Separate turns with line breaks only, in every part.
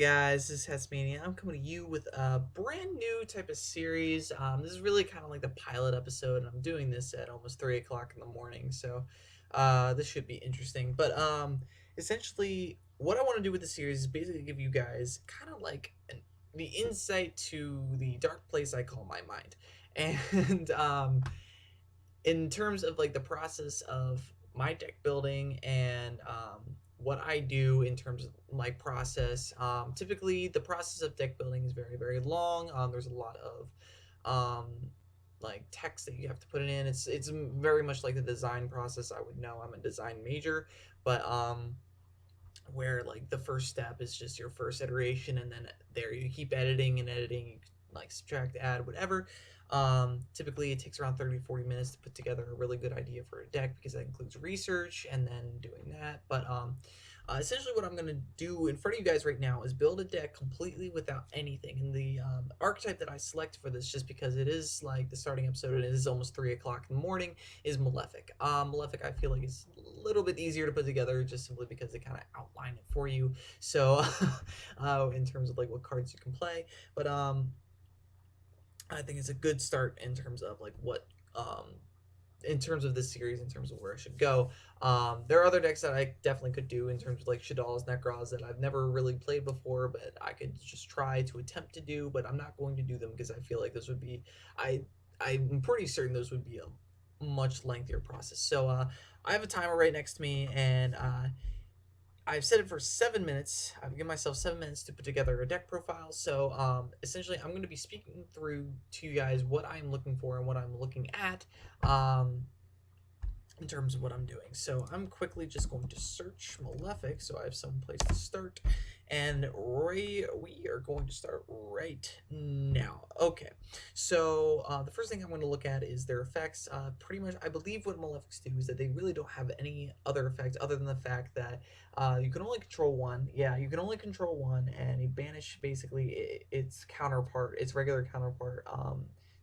guys? This is Tasmania. I'm coming to you with a brand new type of series. This is really kind of like the pilot episode, and I'm doing this at almost 3 o'clock in the morning, so this should be interesting. But essentially, what I want to do with the series is basically give you guys kind of like the insight to the dark place I call my mind. And in terms of like the process of my deck building and what I do in terms of my process. Typically, the process of deck building is very, very long. There's a lot of like text that you have to put it in. It's very much like the design process. I would know I'm a design major, but where like the first step is just your first iteration, and then there you keep editing and editing. You can like subtract, add, whatever. Typically it takes around 30 to 40 minutes to put together a really good idea for a deck, because that includes research and then doing that. But essentially what I'm going to do in front of you guys right now is build a deck completely without anything. And the archetype that I select for this, just because it is like the starting episode and it is almost 3 o'clock in the morning, is Malefic. Malefic I feel like is a little bit easier to put together, just simply because they kind of outline it for you. So in terms of like what cards you can play. But I think it's a good start in terms of like what in terms of this series, in terms of where I should go. There are other decks that I definitely could do in terms of like Shadal's Nekroz that I've never really played before, but I could just try to attempt to do. But I'm not going to do them because I feel like this would be I I'm pretty certain those would be a much lengthier process. So I have a timer right next to me, and I've set it for 7 minutes. I've given myself 7 minutes to put together a deck profile. So essentially, I'm going to be speaking through to you guys what I'm looking for and what I'm looking at in terms of what I'm doing. So I'm quickly just going to search Malefic, so I have some place to start. And we are going to start right now. Okay, so the first thing I'm going to look at is their effects. Pretty much, I believe what Malefics do is that they really don't have any other effects other than the fact that you can only control one. Yeah, you can only control one, and you banish basically its counterpart, its regular counterpart.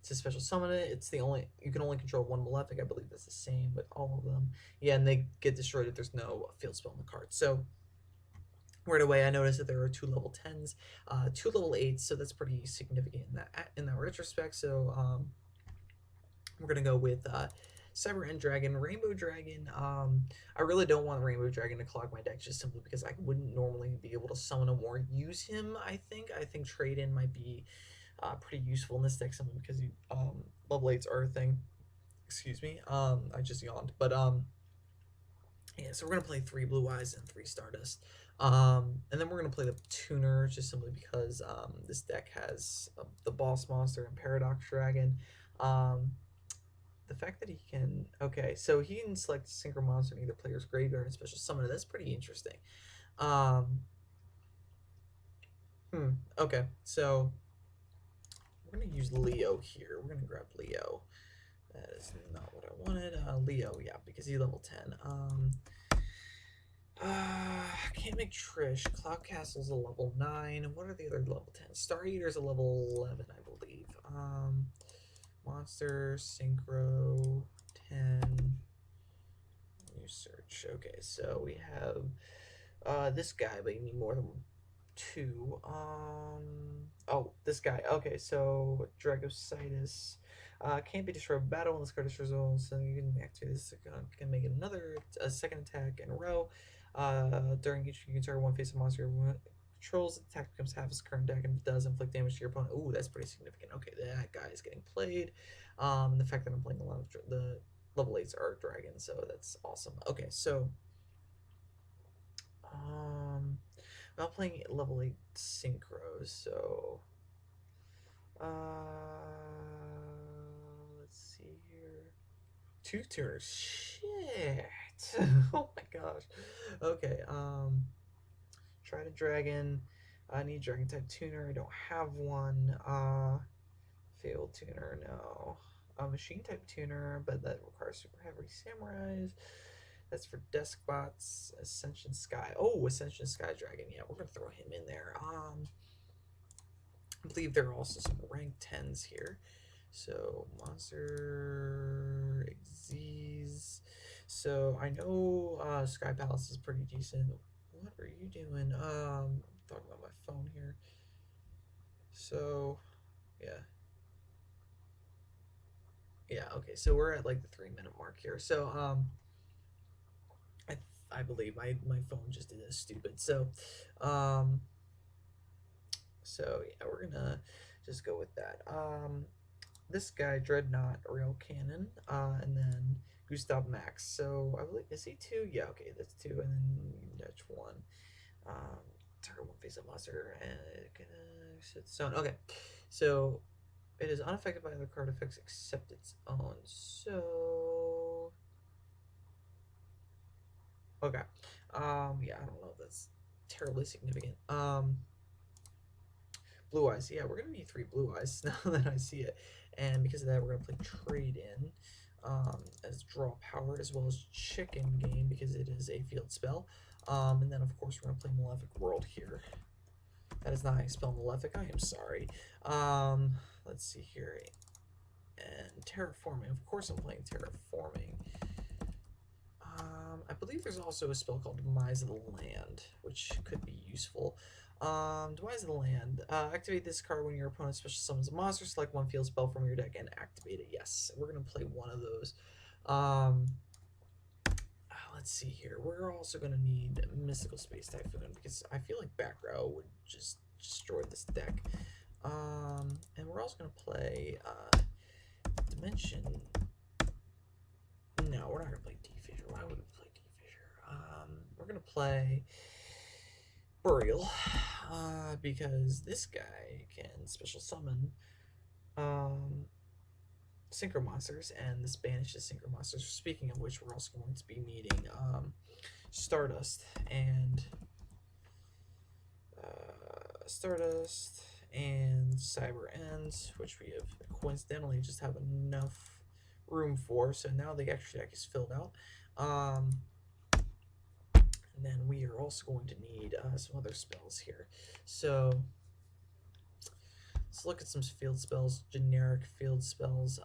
It's a special summon it. It's the only you can only control one Malefic. I believe that's the same with all of them. Yeah, and they get destroyed if there's no field spell in the card. So right away, I noticed that there are two level 10s, two level 8s, so that's pretty significant in that retrospect. So we're gonna go with Cyber End Dragon, Rainbow Dragon. I really don't want Rainbow Dragon to clog my deck, just simply because I wouldn't normally be able to summon him or use him. I think Trade In might be pretty useful in this deck, simply because you level 8s are a thing. Excuse me. I just yawned, but yeah. So we're gonna play 3 Blue Eyes and 3 Stardust. And then we're going to play the Tuner, just simply because this deck has the Boss Monster and Paradox Dragon. The fact that he can... Okay, so he can select a Synchro Monster in either player's graveyard and special summon it. That's pretty interesting. Okay, so we're going to use Leo here. We're going to grab Leo. That is not what I wanted. Leo, yeah, because he's level 10. Can't make Trish. Cloud Castle's a level 9. What are the other level 10? Star Eater's a level 11, I believe. Monster, Synchro, 10. New search. Okay, so we have this guy, but you need more than 2. Oh, this guy. Okay, so Dragocytus. Can't be destroyed by battle unless card is resolved, so you can activate this. Can make a second attack in a row. During each, you can target one face of monster controls. The attack becomes half its current deck and does inflict damage to your opponent. Ooh, that's pretty significant. Okay, that guy is getting played. The fact that I'm playing a lot of the level 8s are dragons, so that's awesome. Okay, so I'm not playing level 8 synchros, so let's see here. 2 tuners. Shit. Oh my gosh. Okay, try to dragon. I need dragon type tuner. I don't have one. Failed tuner, no. Machine type tuner, but that requires super heavy samurais. That's for desk bots. Ascension Sky. Oh, Ascension Sky Dragon. Yeah, we're gonna throw him in there. I believe there are also some rank 10s here. So monster Xyz. So I know Sky Palace is pretty decent. What are you doing? talking about my phone here. So yeah, yeah. Okay, so we're at like the 3 minute mark here. So I I believe my phone just did this stupid. Um, so yeah, we're gonna just go with that. This guy Dreadnought Real Cannon, and then Gustav Max. So I believe is he two? Yeah, okay, that's two, and then Dutch one. Um, target one face up monster and gonna set stone. Okay, so it is unaffected by other card effects except its own. So okay, yeah, I don't know if that's terribly significant. Blue eyes. Yeah, we're gonna need 3 blue eyes now that I see it, and because of that, we're gonna play trade in. As draw power as well as chicken game because it is a field spell. And then of course we're gonna play Malefic World here. That is not how you spell Malefic. I am sorry. Let's see here. And terraforming. Of course, I'm playing terraforming. I believe there's also a spell called Demise of the Land, which could be useful. Demise of the Land. Activate this card when your opponent special summons a monster. Select one field spell from your deck and activate it. Yes, we're gonna play one of those. Let's see here. We're also gonna need Mystical Space Typhoon because I feel like back row would just destroy this deck. And we're also gonna play Dimension. No, we're not gonna play D-Fissure. Why would we play D-Fissure? We're gonna play Burial, because this guy can special summon Synchro Monsters, and this banishes Synchro Monsters. Speaking of which, we're also going to be needing Stardust and Cyber Ends, which we have coincidentally just have enough room for. So now the extra deck is filled out. And then we are also going to need some other spells here. So let's look at some field spells, generic field spells.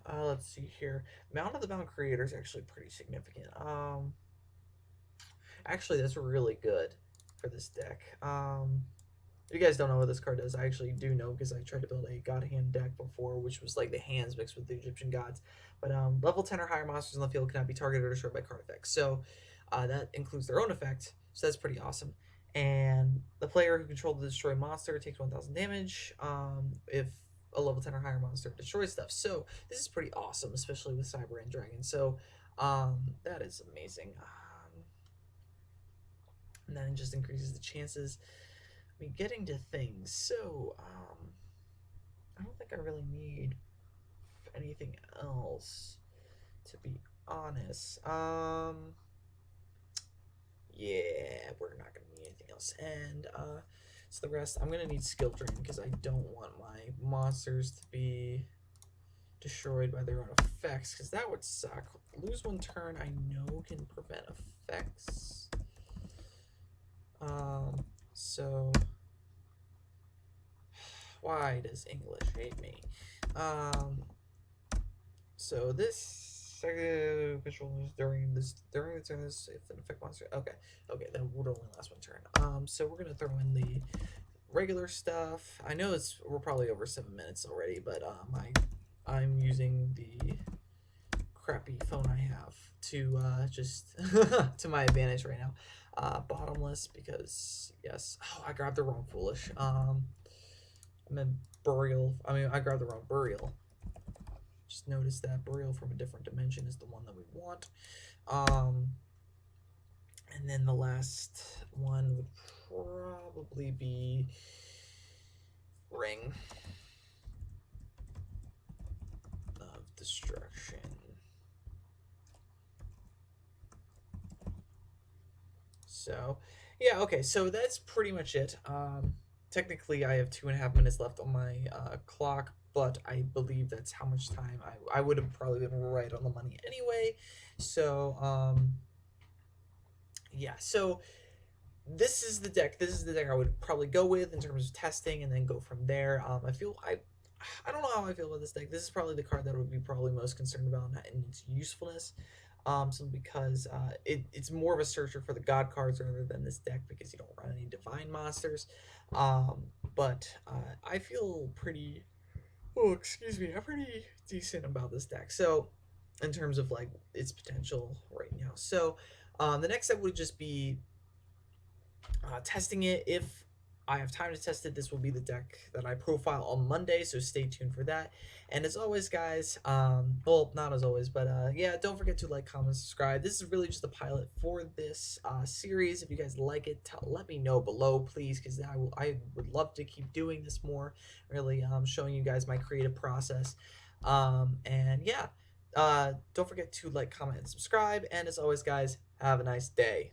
Let's see here. Mound of the Bound Creator is actually pretty significant. Actually, that's really good for this deck. If you guys don't know what this card does, I actually do know because I tried to build a God Hand deck before, which was like the hands mixed with the Egyptian gods. But level 10 or higher monsters in the field cannot be targeted or destroyed by card effects. So that includes their own effect, so that's pretty awesome. And the player who controlled the destroyed monster takes 1,000 damage if a level 10 or higher monster destroys stuff. So this is pretty awesome, especially with Cyber and Dragon. So that is amazing. And then it just increases the chances. I mean, getting to things. So I don't think I really need anything else, to be honest. Yeah, we're not gonna need anything else. And so the rest, I'm gonna need skill drain because I don't want my monsters to be destroyed by their own effects, because that would suck. Lose one turn, I know, can prevent effects. So why does English hate me? So this controls during the turn this if an effect monster. Okay, that would only last one turn. So we're gonna throw in the regular stuff. I know we're probably over 7 minutes already, but I'm using the crappy phone I have to just to my advantage right now. Bottomless because yes. Oh, I grabbed the wrong foolish. I meant burial. I mean, I grabbed the wrong burial. Just notice that burial from a different dimension is the one that we want. And then the last one would probably be Ring of Destruction. So yeah, okay, so that's pretty much it. Technically I have 2.5 minutes left on my clock, but I believe that's how much time I would have probably been right on the money anyway. So yeah, so this is the deck I would probably go with in terms of testing and then go from there. I don't know how I feel about this deck. This is probably the card that I would be probably most concerned about in its usefulness. simply because it's more of a searcher for the god cards rather than this deck because you don't run any divine monsters. Um, but I feel pretty, oh, excuse me, I'm pretty decent about this deck. So, in terms of like its potential right now. So, the next step would just be testing it. If I have time to test it, this will be the deck that I profile on Monday, so stay tuned for that. And as always, guys, well, not as always, but yeah, don't forget to like, comment, subscribe. This is really just a pilot for this series. If you guys like it, let me know below, please, because I would love to keep doing this more, really showing you guys my creative process. And yeah, don't forget to like, comment, and subscribe. And as always, guys, have a nice day.